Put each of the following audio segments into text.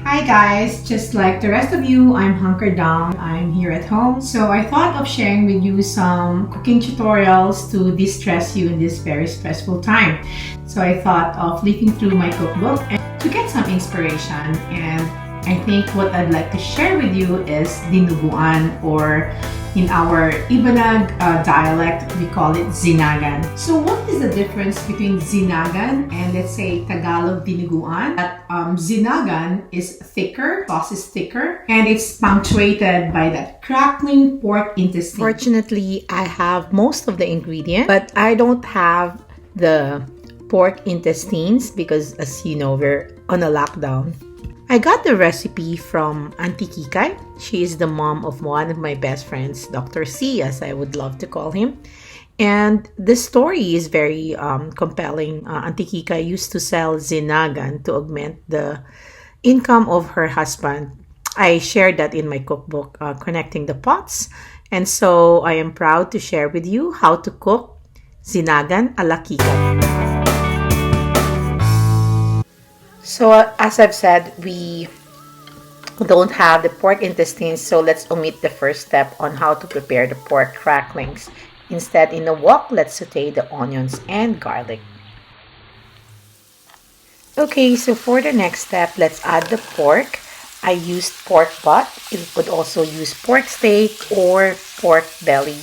Hi guys, just like the rest of you, I'm hunkered down. I'm here at home. So I thought of sharing with you some cooking tutorials to distress you in this very stressful time. So I thought of leafing through my cookbook and to get some inspiration. And I think what I'd like to share with you is dinuguan, or in our ibanag dialect, we call it zinagan. So what is the difference between zinagan and let's say Tagalog dinuguan? That zinagan is thicker, sauce is thicker, and it's punctuated by that crackling pork intestine. Fortunately, I have most of the ingredients, but I don't have the pork intestines because, as you know, we're on a lockdown. I got the recipe from Auntie Kikay. She is the mom of one of my best friends, Dr. C, as I would love to call him. And the story is very compelling. Auntie Kikay used to sell zinagan to augment the income of her husband. I shared that in my cookbook, Connecting the Pots. And so I am proud to share with you how to cook zinagan a la Kikay. So as I've said, we don't have the pork intestines, so let's omit the first step on how to prepare the pork cracklings. Instead, in a wok, let's saute the onions and garlic. Okay, so for the next step, let's add the pork. I used pork butt. You could also use pork steak or pork belly.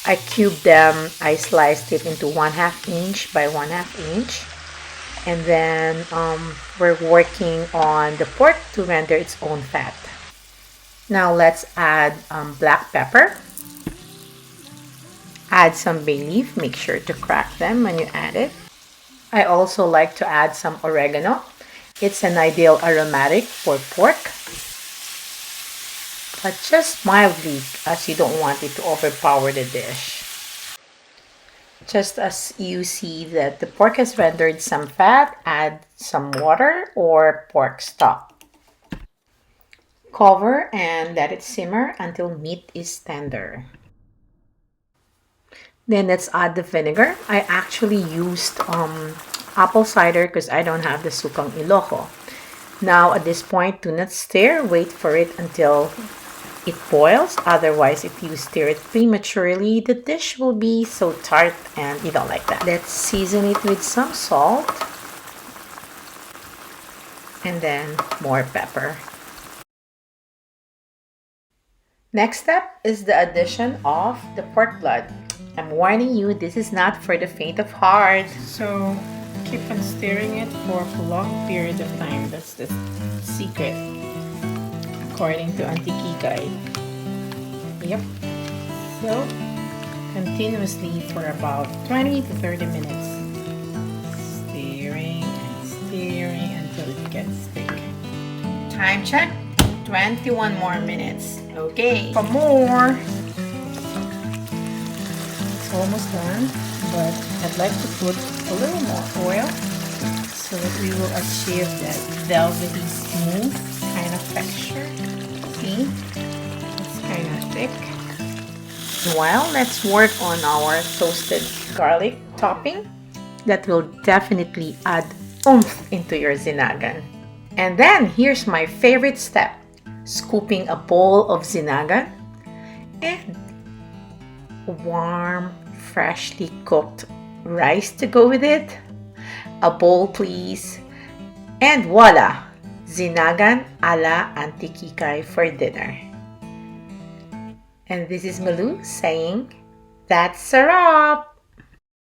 I cubed them. I sliced it into 1/2 inch by 1/2 inch. And then we're working on the pork to render its own fat. Now let's add black pepper. Add some bay leaf. Make sure to crack them when you add it. I also like to add some oregano. It's an ideal aromatic for pork, but just mildly, as you don't want it to overpower the dish. Just as you see that the pork has rendered some fat, add some water or pork stock. Cover and let it simmer until meat is tender. Then let's add the vinegar. I actually used apple cider because I don't have the sukang Ilocos. Now at this point, do not stir. Wait for it until it boils. Otherwise, if you stir it prematurely, the dish will be so tart and you don't like that. Let's season it with some salt and then more pepper. Next step is the addition of the pork blood. I'm warning you, this is not for the faint of heart. So keep on stirring it for a prolonged period of time. That's the secret, according to Auntie Kikay. Yep. So, continuously for about 20 to 30 minutes. Stirring and stirring until it gets thick. Time check. 21 more minutes. Okay. For more. It's almost done, but I'd like to put a little more oil so that we will achieve that velvety smooth kind of texture. See, it's kind of thick. Well, let's work on our toasted garlic topping. That will definitely add oomph into your zinagan. And then here's my favorite step: scooping a bowl of zinagan and warm, freshly cooked rice to go with it. A bowl, please. And voila! Zinagan a la Auntie Kikay for dinner. And this is Malou saying, that's a wrap!